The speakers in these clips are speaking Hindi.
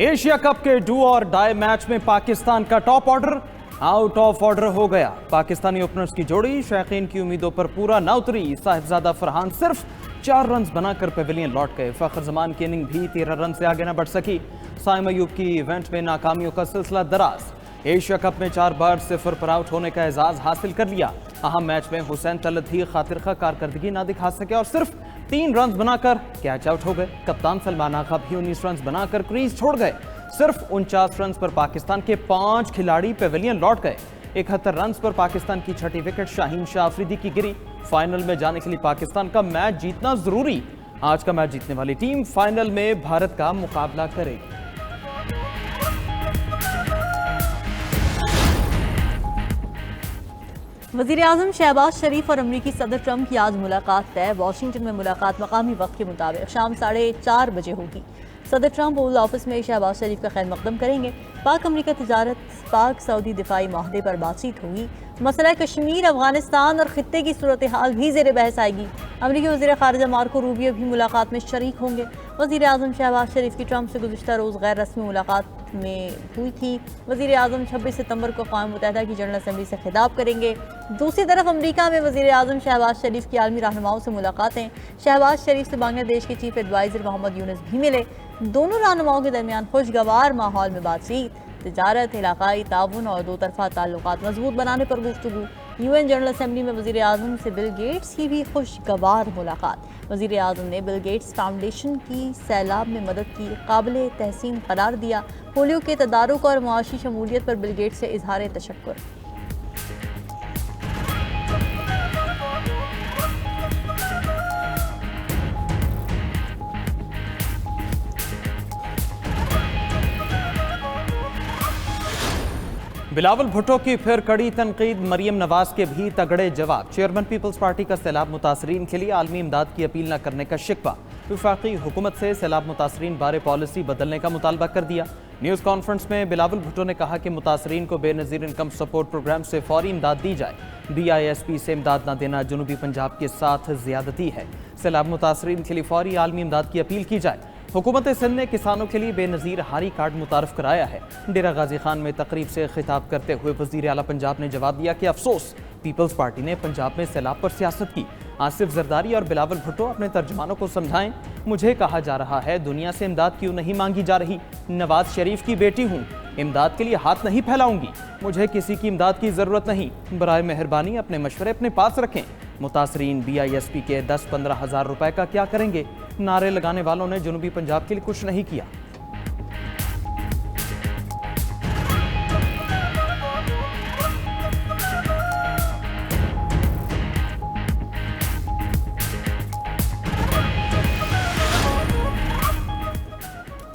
एशिया कप के डू और डाई मैच में पाकिस्तान का top order out of order हो गया। पाकिस्तानी ओपनर्स की जोड़ी शायकीन की उम्मीदों पर पूरा न उतरी। साहिबजादा फरहान सिर्फ 4 रन बनाकर पेविलियन लौट गए। फखर जमान की इनिंग भी 13 रन से आगे न बढ़ सकी। साइम अयूब की इवेंट में नाकामियों का सिलसिला दराज। एशिया कप में 4 बार 0 पर आउट होने का एजाज हासिल कर लिया। अहम मैच में हुसैन तलत भी खातिर खा कारकर्दगी ना दिखा सके और सिर्फ 3 रन बनाकर कैच आउट हो गए। कप्तान सलमान आगा भी 19 रन बनाकर क्रीज छोड़ गए। सिर्फ 49 रन पर पाकिस्तान के 5 खिलाड़ी पेविलियन लौट गए। 71 रन पर पाकिस्तान की छठी विकेट शाहीन शाह अफरीदी की गिरी। फाइनल में जाने के लिए पाकिस्तान का मैच जीतना जरूरी। आज का मैच जीतने वाली टीम फाइनल में भारत का मुकाबला करेगी। वज़ीर-ए-आज़म शहबाज शरीफ और अमरीकी सदर ट्रंप की आज मुलाकात तय। वाशिंगटन में मुलाकात मकामी वक्त के मुताबिक शाम 4:30 बजे होगी। सदर ट्रंप ओवल ऑफिस में शहबाज शरीफ का खैर मकदम करेंगे। पाक अमरीका तिजारत, पाक सऊदी दिफाई माहदे पर बातचीत होगी। मसला कश्मीर, अफगानिस्तान और खित्ते की सूरत हाल भी ज़ेर बहस आएगी। अमरीकी वज़ीर ख़ारिजा मार्को रूबियो भी मुलाकात में शरीक होंगे। वज़ीर-ए-आज़म शहबाज शरीफ की ट्रंप से गुज़िश्ता रोज़ गैर रस्मी मुलाकात में हुई थी। वज़ीर-ए-आज़म 26 सितंबर को क़ौम मुत्तहिदा की जनरल असम्बली से खिताब करेंगे। दूसरी तरफ अमरीका में वज़ीर-ए-आज़म शहबाज शरीफ की आलमी रहनुमाओं से मुलाकातें। शहबाज शरीफ से बांग्लादेश के चीफ एडवाइज़र मोहम्मद यूनुस भी मिले। दोनों रहनुमाओं के दरमियान खुशगवार माहौल में बातचीत, तिजारत, इलाकाई ताउन और दो तरफा ताल्लुकात मजबूत बनाने पर गुफ्तगू। UN जनरल असम्बली में वज़ीर-ए-आज़म से बिल गेट्स की भी खुशगवार मुलाकात। वज़ीर-ए-आज़म ने बिल गेट्स फाउंडेशन की सैलाब में मदद की काबिल तहसीन करार दिया। पोलियो के तदारुक और मुआशी शमूलियत पर बिल गेट्स से इजहार तशक्कुर। बिलावल भुट्टो की फिर कड़ी तनकीद, मरियम नवाज के भी तगड़े जवाब। चेयरमैन पीपल्स पार्टी का सैलाब मुतासरीन के लिए आलमी इमदाद की अपील न करने का शिकवा। वफाकी हुकूमत से सैलाब मुतासरीन बारे पॉलिसी बदलने का मुतालबा कर दिया। न्यूज़ कॉन्फ्रेंस में बिलावल भुट्टो ने कहा कि मुतासरीन को बेनज़ीर इनकम सपोर्ट प्रोग्राम से फौरी इमदाद दी जाए। BISP से इमदाद न देना जनूबी पंजाब के साथ ज़्यादती है। सैलाब मुतासरीन के लिए फौरी आलमी इमदाद की अपील की जाए। हुकूमत सिंध ने किसानों के लिए बेनज़ीर हारी कार्ड मुतारफ कराया है। डेरा गाजी खान में तकरीब से खिताब करते हुए वज़ीर आला पंजाब ने जवाब दिया कि अफसोस पीपल्स पार्टी ने पंजाब में सैलाब पर सियासत की। आसिफ जरदारी और बिलावल भुट्टो अपने तर्जमानों को समझाएं। मुझे कहा जा रहा है दुनिया से इमदाद क्यों नहीं मांगी जा रही। नवाज शरीफ की बेटी हूँ, इमदाद के लिए हाथ नहीं फैलाऊंगी। मुझे किसी की इमदाद की ज़रूरत नहीं। बराए मेहरबानी अपने मशवरे अपने पास रखें। मुतासरीन BISP के 10-15 हज़ार रुपए का क्या करेंगे। नारे लगाने वालों ने जनूबी पंजाब के लिए कुछ नहीं किया।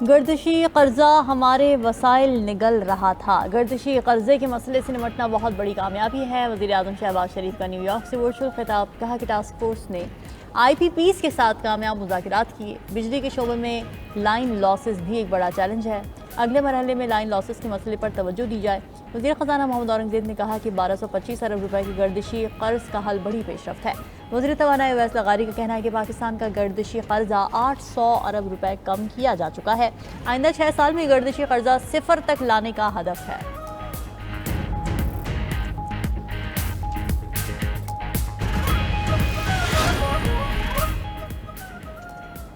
गर्दिशी कर्जा हमारे वसाइल निगल रहा था। गर्दिशी कर्जे के मसले से निमटना बहुत बड़ी कामयाबी है। वज़ीर-ए-आज़म शहबाज शरीफ का न्यूयॉर्क से वर्चुअल खिताब। कहा कि टास्क फोर्स ने IPPs के साथ कामयाब मुज़ाकरात किए। बिजली के शोबे में लाइन लॉसेस भी एक बड़ा चैलेंज है। अगले मरहले में लाइन लॉसेस के मसले पर तवज्जो दी जाए। वज़ीर ख़ज़ाना मोहम्मद औरंगज़ेब ने कहा कि 1225 अरब रुपए की गर्दिशी कर्ज का हल बड़ी पेशरफ्त है। वज़ीर तवानाई अवैस लगारी का कहना है कि पाकिस्तान का गर्दिशी कर्जा 800 अरब रुपए कम किया जा चुका है। आइंदा 6 साल में गर्दिशी कर्जा 0 तक लाने का हदफ है।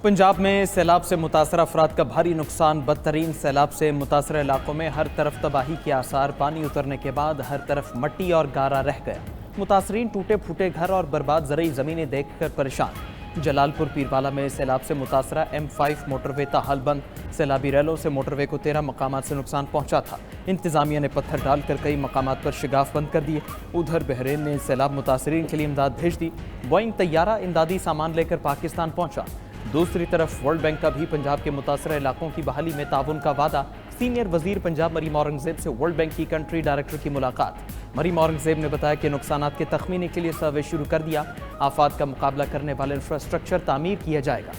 पंजाब में सैलाब से मुतासर अफराद का भारी नुकसान। बदतरीन सैलाब से मुतासर इलाकों में हर तरफ तबाही के आसार। पानी उतरने के बाद हर तरफ मट्टी और गारा रह गया। मुतासरीन टूटे फूटे घर और बर्बाद ज़रई ज़मीनें देख कर परेशान। जलालपुर पीरवाला में सैलाब से मुतासरा M5 मोटरवे ताहाल बंद। सैलाबी रैलों से मोटरवे को 13 मकामात से नुकसान पहुंचा था। इंतजामिया ने पत्थर डालकर कई मकामात पर शिगाफ बंद कर दिए। उधर बहरीन ने सैलाब मुतासरीन के लिए इमदाद भेज दी। बोइंग तैयारा इमदादी सामान लेकर पाकिस्तान पहुंचा। दूसरी तरफ वर्ल्ड बैंक का भी पंजाब के मुतासरा इलाकों की बहाली में ताउन का वादा। सीनियर वजीर पंजाब मरीम औरंगजेब से वर्ल्ड बैंक की कंट्री डायरेक्टर की मुलाकात। मरीम औरंगजेब ने बताया कि नुकसानात के तखमीने के लिए सर्वे शुरू कर दिया। आफात का मुकाबला करने वाले इंफ्रास्ट्रक्चर तामीर किया जाएगा।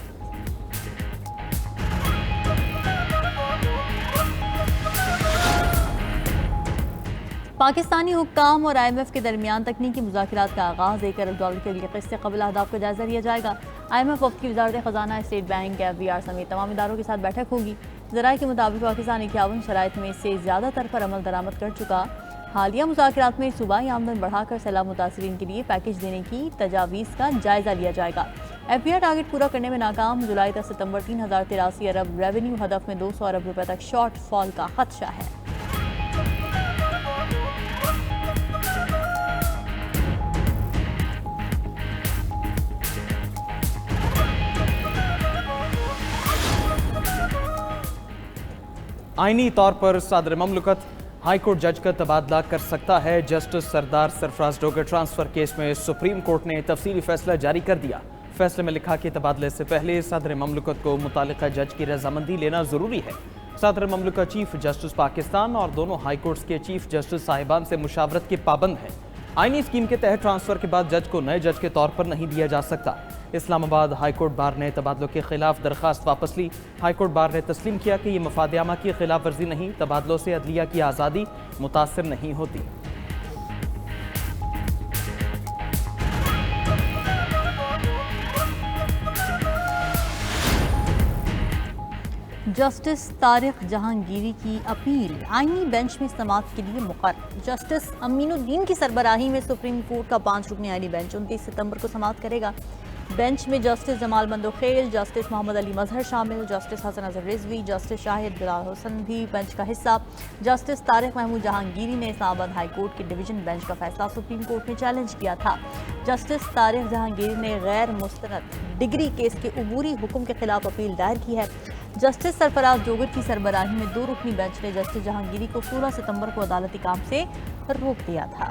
पाकिस्तानी हुक्काम और IMF के दरमियान तकनीकी मुज़ाकरात का आगाज़। $1 अरब के लिए किस्त कबल अहदाफ का जायजा लिया जाएगा। IMF वक्त की वज़ारत ख़ज़ाना, स्टेट बैंक, FBR समेत तमाम इदारों के साथ बैठक होगी। जराये के मुताबिक पाकिस्तान 51 शराइत में से ज़्यादातर पर अमल दरामद कर चुका। हालिया मुज़ाकरात में सूबाई आमदन बढ़ाकर सैलाब मुतासरीन के लिए पैकेज देने की तजावीज़ का जायजा लिया जाएगा। FBI टारगेट पूरा करने में नाकाम। जुलाई तक सितंबर 3083 अरब रेवेन्यू हदफ में 200 अरब रुपए तक शॉर्ट फॉल का खदशा है। आईनी तौर पर सदर ममलकत हाईकोर्ट जज का तबादला कर सकता है। जस्टिस सरदार सरफराज डोगर ट्रांसफर केस में सुप्रीम कोर्ट ने तफसीली फैसला जारी कर दिया। फैसले में लिखा कि तबादले से पहले सदर ममलकत को मुतालिका जज की रजामंदी लेना जरूरी है। सदर ममलकत चीफ जस्टिस पाकिस्तान और दोनों हाईकोर्ट्स के चीफ जस्टिस साहिबान से मुशावरत के पाबंद है। आईनी स्कीम के तहत ट्रांसफर के बाद जज को नए जज के तौर पर नहीं दिया जा सकता। इस्लामाबाद हाईकोर्ट बार ने तबादलों के खिलाफ दरखास्त वापस ली। हाईकोर्ट बार ने तस्लीम किया कि ये मफादियामा की खिलाफ वर्जी नहीं, तबादलों से अदलिया की आज़ादी मुतासर नहीं होती। जस्टिस तारिक जहांगीरी की अपील आईनी बेंच में समाअत के लिए मुकर्रर। जस्टिस अमीनुद्दीन की सरबराही में सुप्रीम कोर्ट का 5 रुकनी आईनी बेंच 29 सितंबर को समाअत करेगा। बेंच में जस्टिस जमाल मंदोखेल, जस्टिस मोहम्मद अली मजहर शामिल, जस्टिस हसन अजहर रिजवी, जस्टिस शाहिद बिलाल हुसैन भी बेंच का हिस्सा। जस्टिस तारिक महमूद जहांगीरी ने इस्लामाबाद हाई कोर्ट के डिवीजन बेंच का फैसला सुप्रीम कोर्ट में चैलेंज किया था। जस्टिस तारिक जहांगीरी ने गैर मुस्तनद डिग्री केस के अबूरी हुक्म के खिलाफ अपील दायर की है। जस्टिस सरफराज डोगर की सरबराही में 2 रुकनी बेंच ने जस्टिस जहांगीरी को 16 सितंबर को अदालती काम से रोक दिया था।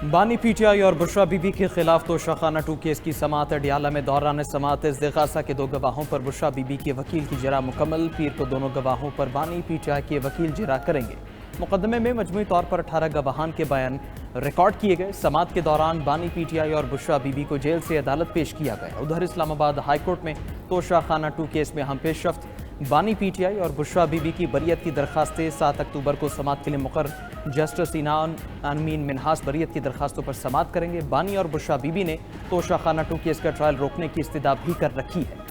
बानी पीटीआई और बुशरा बीबी के खिलाफ तोशाखाना 2 केस की समाअत अडियाला में दौरान समाअत इस्तिगासा के 2 गवाहों पर बुशरा बीबी के वकील की जरा मुकम्मल। पीर को दोनों गवाहों पर बानी पीटीआई के वकील जरा करेंगे। मुकदमे में मजमूई तौर पर 18 गवाहान के बयान रिकॉर्ड किए गए। समाअत के दौरान बानी पीटीआई और बुशरा बीबी को जेल से अदालत पेश किया गया। उधर इस्लामाबाद हाईकोर्ट में तोशाखाना 2 केस में हम पेशरफ्त बानी पीटीआई और बुशरा बीबी की बरियत की दरखास्तें 7 अक्टूबर को समाअत के लिए मुकर्रर। जस्टिस इनान अमीन मिनहास बरियत की दरखास्तों पर समाअत करेंगे। बानी और बुशरा बीबी ने तोशाखाना 2 केस का ट्रायल रोकने की इस्तदा भी कर रखी है।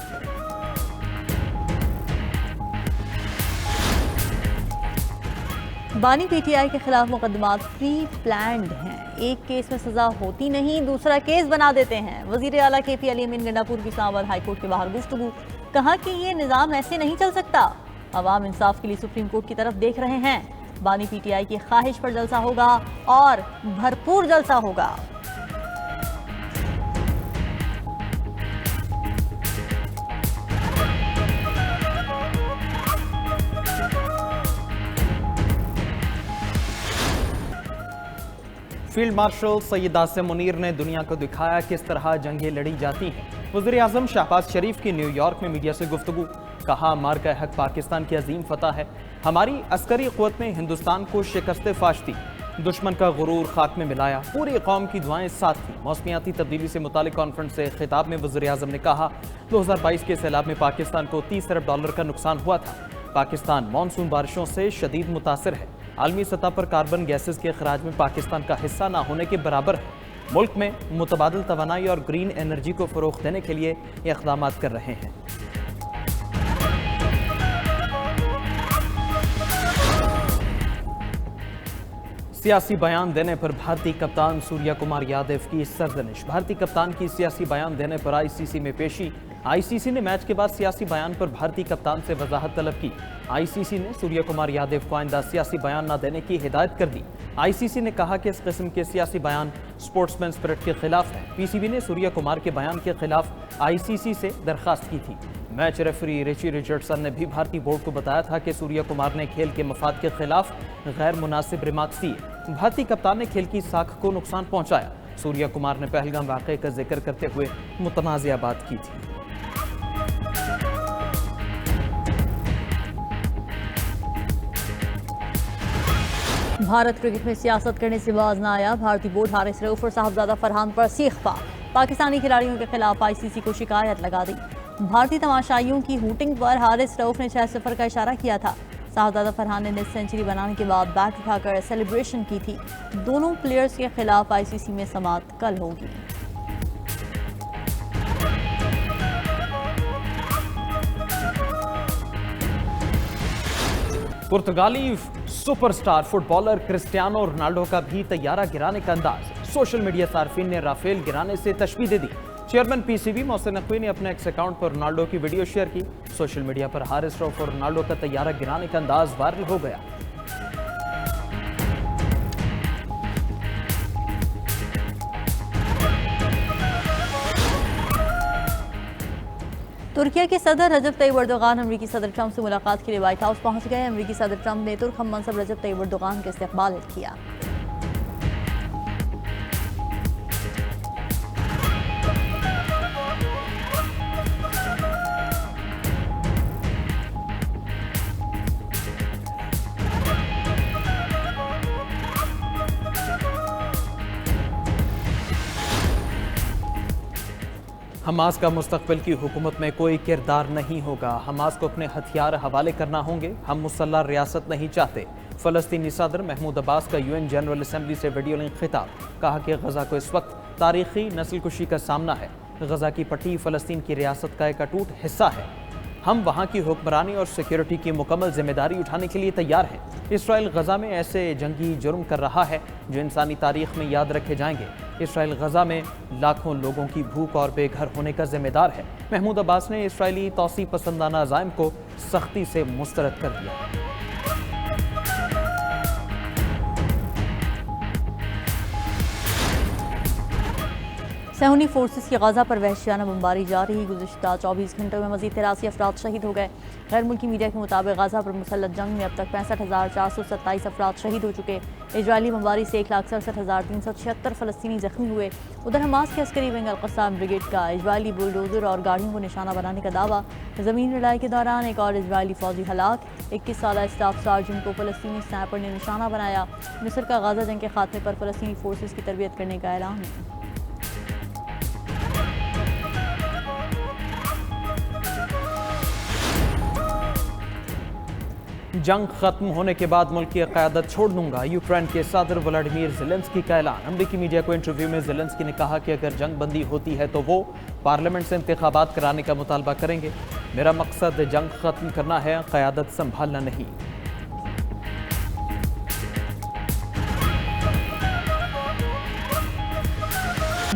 बानी पीटीआई के खिलाफ मुकदमात प्री प्लान्ड हैं। एक केस में सजा होती नहीं, दूसरा केस बना देते हैं। वजीर आला KP अली अमीन गंडापुर की इस्लामाबाद हाईकोर्ट के बाहर गुफ्तगू, कहा कि ये निज़ाम ऐसे नहीं चल सकता। अवाम इंसाफ के लिए सुप्रीम कोर्ट की तरफ देख रहे हैं। बानी पीटीआई की ख्वाहिश पर जलसा होगा और भरपूर जलसा होगा। फील्ड मार्शल सैयद आसिम मुनीर ने दुनिया को दिखाया किस तरह जंगें लड़ी जाती हैं। वज़ीर आज़म शहबाज शरीफ की न्यूयॉर्क में मीडिया से गुफ्तगू, कहा मार्का हक पाकिस्तान की अजीम फतह है। हमारी अस्करी क़ुव्वत ने हिंदुस्तान को शिकस्त फाश दी, दुश्मन का गुरूर खाक में मिलाया, पूरी कौम की दुआएं साथ थी। मौसमियाती तब्दीली से मुतालिक कॉन्फ्रेंस से खिताब में वज़ीर आज़म ने कहा 2022 के सैलाब में पाकिस्तान को $30 अरब का नुकसान हुआ था। पाकिस्तान मानसून बारिशों से शदीद मुतासर है। आलमी सतह पर कार्बन गैसेस के अखराज में पाकिस्तान का हिस्सा ना होने के बराबर है। मुल्क में मुतबादिल तवानाई और ग्रीन एनर्जी को फ़रोग़ देने के लिए इक़दाम कर रहे हैं। सियासी बयान देने पर भारतीय कप्तान सूर्या कुमार यादव की सरजनिश। भारतीय कप्तान की सियासी बयान देने पर ICC में पेशी। ICC ने मैच के बाद सियासी बयान पर भारतीय कप्तान से वजाहत तलब की। ICC ने सूर्या कुमार यादव को आइंदा सियासी बयान न देने की हिदायत कर दी। ICC ने कहा कि इस किस्म के सियासी बयान स्पोर्ट्समैन स्पिरिट के खिलाफ है। PCB ने सूर्या कुमार के बयान के खिलाफ ICC से दरख्वास्त की थी। मैच रेफरी रिची रिचर्डसन ने भी भारतीय बोर्ड को बताया था कि सूर्या कुमार ने खेल के मफाद के खिलाफ गैर मुनासिब रिमार्क्स दिए। भारतीय कप्तान ने खेल की साख को नुकसान पहुंचाया। सूर्या कुमार ने पहलगाम वाक़े का जिक्र करते हुए मुतनाज़िया बात की थी। भारत क्रिकेट में सियासत करने से बाज न आया। भारतीय बोर्ड हारिस रऊफ और साहबजादा फरहान पर सीखपा। पाकिस्तानी खिलाड़ियों के खिलाफ ICC को शिकायत लगा दी। भारतीय तमाशाइयों की हूटिंग पर हारिस रऊफ ने 6-0 का इशारा किया था। साहबजादा फरहान ने नेट सेंचुरी बनाने के बाद बैट उठाकर सेलिब्रेशन की थी। दोनों प्लेयर्स के खिलाफ ICC में समाअत कल होगी। पुर्तगाली सुपरस्टार फुटबॉलर क्रिस्टियानो रोनाल्डो का भी तैयारा गिराने का अंदाज। सोशल मीडिया सार्फिन ने राफेल गिराने से तशबीह दे दी। चेयरमैन पीसीबी मोहसिन नकवी ने अपने एक्स अकाउंट पर रोनाल्डो की वीडियो शेयर की। सोशल मीडिया पर हारिस रऊफ और रोनाल्डो का तैयारा गिराने का अंदाज वायरल हो गया। तुर्किया के सदर रजब तैयब एर्दोगान अमरीकी सदर ट्रंप से मुलाकात के लिए व्हाइट हाउस पहुंच गए। अमरीकी सदर ट्रंप ने तुर्क हम मनसब रजब तैयब एर्दोगान का इस्तकबाल किया। हमास का मुस्तकबिल की हुकूमत में कोई किरदार नहीं होगा। हमास को अपने हथियार हवाले करना होंगे। हम मुसल्लह रियासत नहीं चाहते। फ़लस्तीनी सदर महमूद अब्बास का यूएन जनरल असम्बली से वीडियो लिंक खिताब। कहा कि गजा को इस वक्त तारीखी नस्लकुशी का सामना है। गजा की पट्टी फ़लस्तीन की रियासत का एक अटूट हिस्सा है। हम वहाँ की हुक्मरानी और सिक्योरिटी की मुकम्मल जिम्मेदारी उठाने के लिए तैयार हैं। इसराइल गजा में ऐसे जंगी जुर्म कर रहा है जो इंसानी तारीख में याद रखे जाएंगे। इसराइल गजा में लाखों लोगों की भूख और बेघर होने का जिम्मेदार है। महमूद अब्बास ने इसराइली तौसी पसंदाना अज़ाइम को सख्ती से मुस्तरद कर दिया। सहूनी फोर्सेस की गजा पर वहशियाना बमबारी जारी। गुज़िश्ता 24 घंटों में मज़ीद 83 अफराद शहीद हो गए। गैर मुल्की मीडिया के मुताबिक गजा पर मुसल्लत जंग में अब तक 65,427 अफराद शहीद हो चुके। इजरायली बमबारी से 1,67,376 फ़लस्तीनी जख्मी हुए। उधर हमास के अस्करी विंग अल-क़स्साम ब्रिगेड का इजरायली बुलडोजर और गाड़ियों को निशाना बनाने का दावा। ज़मीन लड़ाई के दौरान एक और इजरायली फ़ौजी हलाक। 21 साल स्टाफ सार्जेंट को फ़लस्तीनी स्नाइपर ने निशाना बनाया। मिस्र का गजा जंग के खात्मे पर फ़लस्तीनी फोर्सेस की तरबियत करने का ऐलान। जंग खत्म होने के बाद मुल्क की क़यादत छोड़ दूंगा। यूक्रेन के सदर व्लादिमीर ज़ेलेंस्की का ऐलान। अमरीकी मीडिया को इंटरव्यू में ज़ेलेंस्की ने कहा कि अगर जंग बंदी होती है तो वो पार्लियामेंट से इंतखाबात कराने का मुतालबा करेंगे। मेरा मकसद जंग खत्म करना है, क़यादत संभालना नहीं।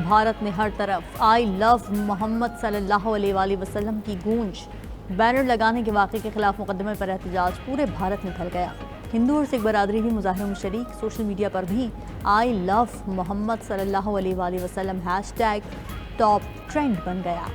भारत में हर तरफ आई लव मोहम्मद सल्लल्लाहु अलैहि वसल्लम की गूंज। बैनर लगाने के वाक़े के खिलाफ मुकदमे पर एहतजाज पूरे भारत में फैल गया। हिंदू और सिख बरादरी भी मुजाहिरों में शरीक। सोशल मीडिया पर भी आई लव मोहम्मद सल्लल्लाहु अलैहि वसल्लम हैशटैग टॉप ट्रेंड बन गया।